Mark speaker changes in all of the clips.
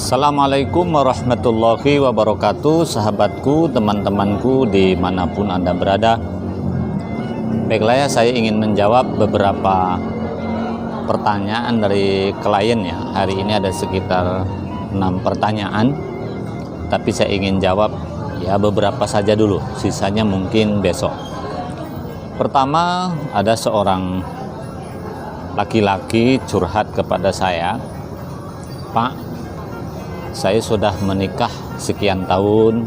Speaker 1: Assalamualaikum warahmatullahi wabarakatuh, sahabatku, teman-temanku dimanapun Anda berada. Baiklah ya, saya ingin menjawab beberapa pertanyaan dari klien ya. Hari ini ada sekitar 6 pertanyaan, tapi saya ingin jawab ya beberapa saja dulu, sisanya mungkin besok. Pertama, ada seorang laki-laki curhat kepada saya, "Pak, saya sudah menikah sekian tahun,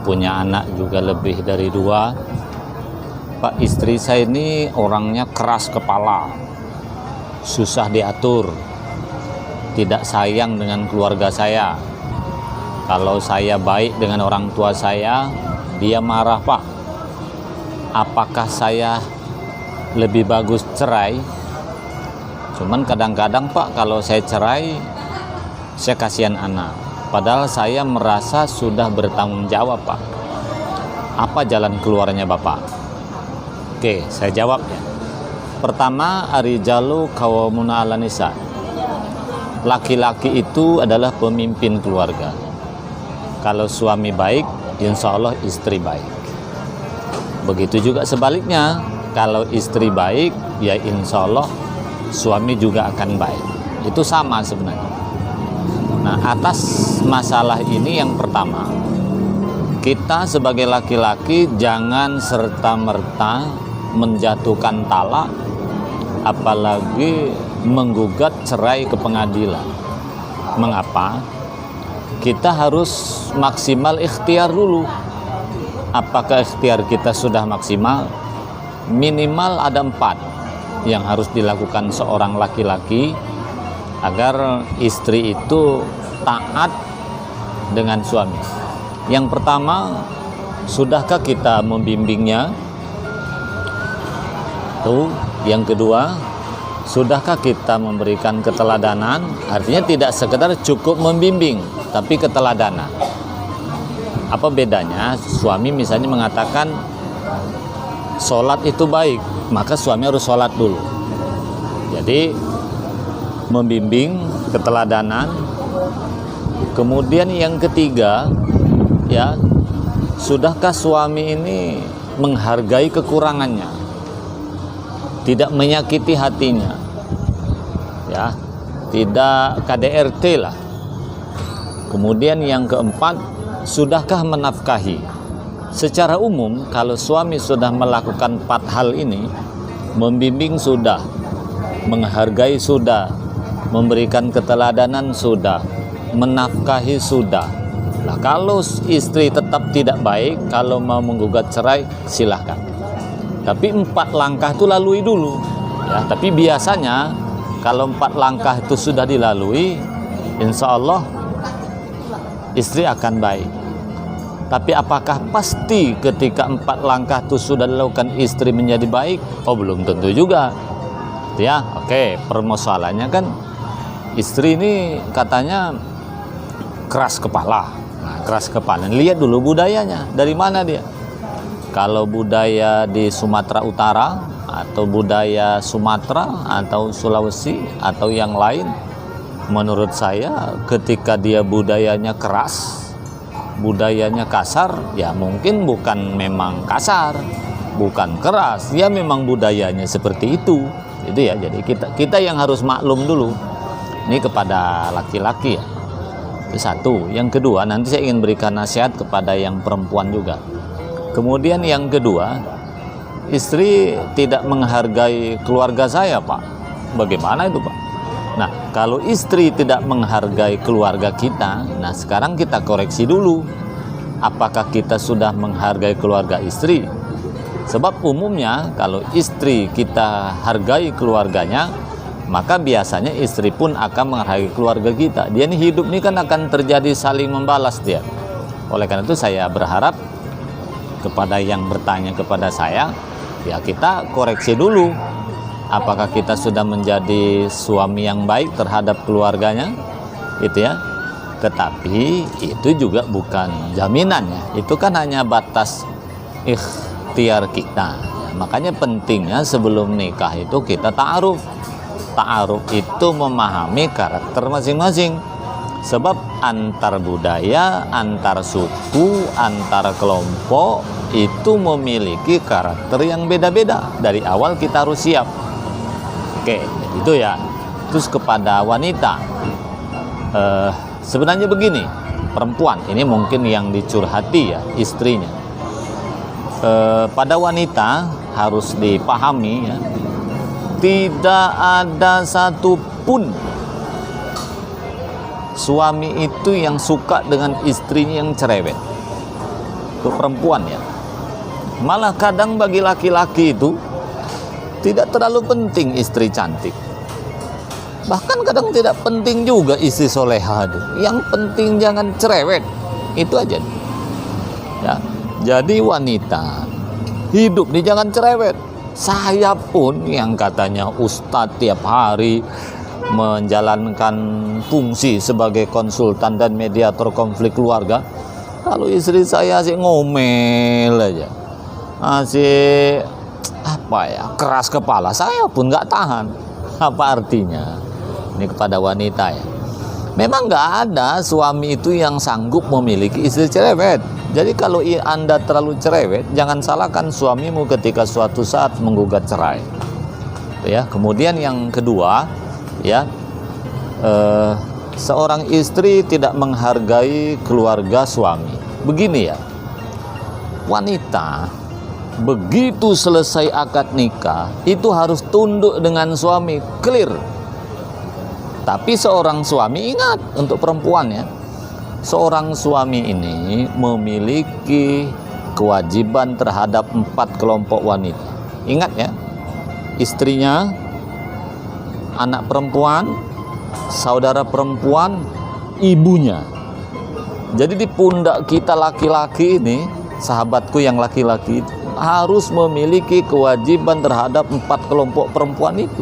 Speaker 1: punya anak juga lebih dari 2. Pak, istri saya ini orangnya keras kepala, susah diatur, tidak sayang dengan keluarga saya. Kalau saya baik dengan orang tua saya, dia marah, Pak. Apakah saya lebih bagus cerai? Cuman kadang-kadang, Pak, kalau saya cerai, saya kasihan anak. Padahal saya merasa sudah bertanggung jawab, Pak. Apa jalan keluarnya, Bapak?" Oke, saya jawab ya. Pertama, arijalu qawwamuna 'alan nisa. Laki-laki itu adalah pemimpin keluarga. Kalau suami baik, insya Allah istri baik. Begitu juga sebaliknya, kalau istri baik, ya insya Allah suami juga akan baik. Itu sama sebenarnya. Nah, atas masalah ini yang pertama, kita sebagai laki-laki jangan serta-merta menjatuhkan talak, apalagi menggugat cerai ke pengadilan. Mengapa? Kita harus maksimal ikhtiar dulu. Apakah ikhtiar kita sudah maksimal? Minimal ada 4 yang harus dilakukan seorang laki-laki agar istri itu taat dengan suami. Yang pertama, sudahkah kita membimbingnya? Tuh. Yang kedua, sudahkah kita memberikan keteladanan? Artinya tidak sekedar cukup membimbing, tapi keteladanan. Apa bedanya? Suami misalnya mengatakan sholat itu baik, maka suami harus sholat dulu. Jadi membimbing, keteladanan. Kemudian yang ketiga ya, sudahkah suami ini menghargai kekurangannya, tidak menyakiti hatinya ya, tidak KDRT lah. Kemudian yang keempat, sudahkah menafkahi. Secara umum kalau suami sudah melakukan 4 hal ini, membimbing sudah, menghargai sudah, memberikan keteladanan sudah, menafkahi sudah. Nah, kalau istri tetap tidak baik, kalau mau menggugat cerai, silahkan. Tapi 4 langkah itu lalui dulu. Ya, tapi biasanya kalau 4 langkah itu sudah dilalui, insya Allah istri akan baik. Tapi apakah pasti ketika 4 langkah itu sudah dilakukan istri menjadi baik? Oh, belum tentu juga. Ya, oke, permasalahannya kan istri ini katanya keras kepala. Nah, keras kepala, lihat dulu budayanya, dari mana dia. Kalau budaya di Sumatera Utara atau budaya Sumatera atau Sulawesi atau yang lain, menurut saya ketika dia budayanya keras, budayanya kasar, ya mungkin bukan memang kasar, bukan keras, ya memang budayanya seperti itu. Itu ya, jadi kita yang harus maklum dulu. Ini kepada laki-laki ya. Itu satu. Yang kedua, nanti saya ingin berikan nasihat kepada yang perempuan juga. Kemudian yang kedua, istri tidak menghargai keluarga saya, Pak. Bagaimana itu, Pak? Nah, kalau istri tidak menghargai keluarga kita, nah sekarang kita koreksi dulu. Apakah kita sudah menghargai keluarga istri? Sebab umumnya kalau istri kita hargai keluarganya, maka biasanya istri pun akan menghargai keluarga kita. Dia ini hidup ini kan akan terjadi saling membalas dia. Oleh karena itu saya berharap kepada yang bertanya kepada saya, ya kita koreksi dulu. Apakah kita sudah menjadi suami yang baik terhadap keluarganya? Itu ya. Tetapi itu juga bukan jaminan ya. Itu kan hanya batas ikhtiar kita. Makanya pentingnya sebelum nikah itu kita ta'aruf. Ta'aruf itu memahami karakter masing-masing. Sebab antar budaya, antar suku, antar kelompok itu memiliki karakter yang beda-beda. Dari awal kita harus siap. Oke, itu ya. Terus kepada wanita, sebenarnya begini, perempuan ini mungkin yang dicurhati ya istrinya. Pada wanita harus dipahami ya, tidak ada satupun suami itu yang suka dengan istrinya yang cerewet. Itu perempuan ya. Malah kadang bagi laki-laki itu tidak terlalu penting istri cantik. Bahkan kadang tidak penting juga istri soleha. Yang penting jangan cerewet. Itu aja. Ya. Jadi wanita hidup nih jangan cerewet. Saya pun yang katanya ustadz tiap hari menjalankan fungsi sebagai konsultan dan mediator konflik keluarga, kalau istri saya asik ngomel aja, asik keras kepala, saya pun nggak tahan. Apa artinya? Ini kepada wanita ya. Memang nggak ada suami itu yang sanggup memiliki istri cerewet. Jadi kalau Anda terlalu cerewet, jangan salahkan suamimu ketika suatu saat menggugat cerai. Ya. Kemudian yang kedua, ya, seorang istri tidak menghargai keluarga suami. Begini ya, wanita begitu selesai akad nikah itu harus tunduk dengan suami, clear. Tapi seorang suami, ingat untuk perempuan ya, seorang suami ini memiliki kewajiban terhadap 4 kelompok wanita. Ingat ya, istrinya, anak perempuan, saudara perempuan, ibunya. Jadi di pundak kita laki-laki ini, sahabatku yang laki-laki itu, harus memiliki kewajiban terhadap 4 kelompok perempuan itu.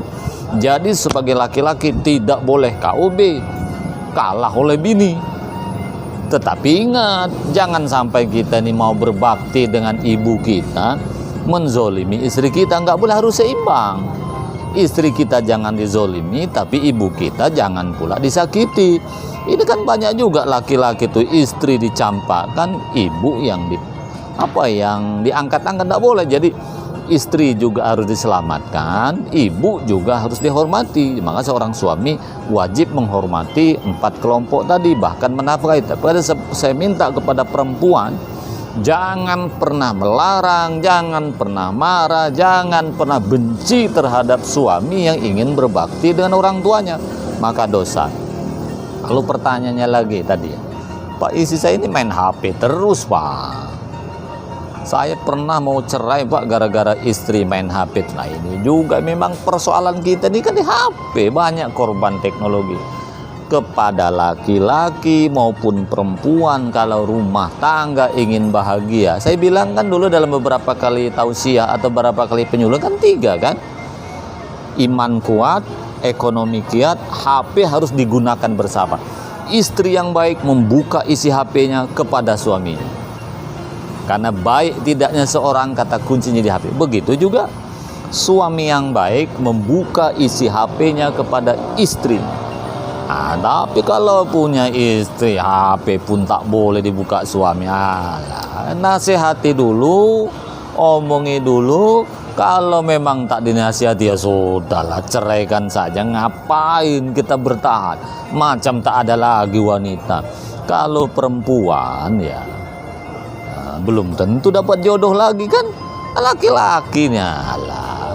Speaker 1: Jadi sebagai laki-laki tidak boleh KOB, kalah oleh bini. Tetapi ingat, jangan sampai kita ini mau berbakti dengan ibu kita, menzolimi istri kita. Nggak boleh, harus seimbang. Istri kita jangan dizolimi, tapi ibu kita jangan pula disakiti. Ini kan banyak juga laki-laki tuh istri dicampakkan, ibu yang diangkat-angkat, nggak boleh. Jadi istri juga harus diselamatkan, ibu juga harus dihormati. Maka seorang suami wajib menghormati 4 kelompok tadi, bahkan menafkahi. Tapi saya minta kepada perempuan, jangan pernah melarang, jangan pernah marah, jangan pernah benci terhadap suami yang ingin berbakti dengan orang tuanya. Maka dosa. Lalu pertanyaannya lagi tadi ya, Pak, istri saya ini main HP terus Pak. Saya pernah mau cerai Pak gara-gara istri main HP. Nah ini juga memang persoalan kita ini kan di HP, banyak korban teknologi. Kepada laki-laki maupun perempuan, kalau rumah tangga ingin bahagia, saya bilang kan dulu dalam beberapa kali tausiah atau beberapa kali penyuluhan kan 3 kan, iman kuat, ekonomi kiat, HP harus digunakan bersama. Istri yang baik membuka isi HP-nya kepada suaminya, karena baik tidaknya seorang kata kuncinya di HP. Begitu juga suami yang baik membuka isi HP-nya kepada istri. Tapi kalau punya istri, HP pun tak boleh dibuka suami. Nasihati dulu, omongi dulu. Kalau memang tak dinasihati, ya sudahlah, ceraikan saja. Ngapain kita bertahan? Macam tak ada lagi wanita. Kalau perempuan ya belum tentu dapat jodoh lagi kan. Laki-lakinya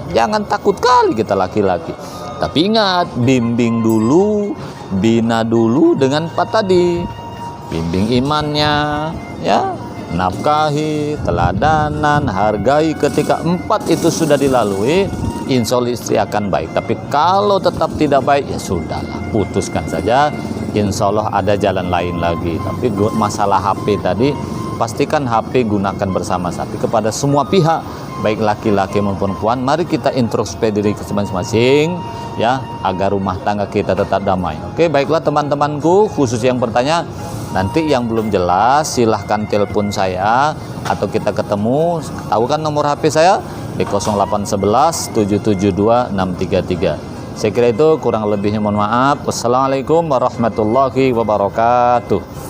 Speaker 1: jangan takut kali kita laki-laki. Tapi ingat, bimbing dulu, bina dulu dengan 4 tadi. Bimbing imannya, ya, nafkahi, teladanan, hargai. Ketika 4 itu sudah dilalui, insya Allah istri akan baik. Tapi kalau tetap tidak baik, ya sudahlah, putuskan saja. Insya Allah ada jalan lain lagi. Tapi masalah HP tadi, pastikan HP gunakan bersama. Tapi kepada semua pihak, baik laki-laki maupun perempuan, mari kita introspeksi diri masing-masing ya, agar rumah tangga kita tetap damai. Oke, baiklah teman-temanku, khusus yang bertanya, nanti yang belum jelas silahkan telepon saya atau kita ketemu. Tahu kan nomor HP saya di 0811 772 633. Saya kira itu, kurang lebihnya mohon maaf. Wassalamualaikum warahmatullahi wabarakatuh.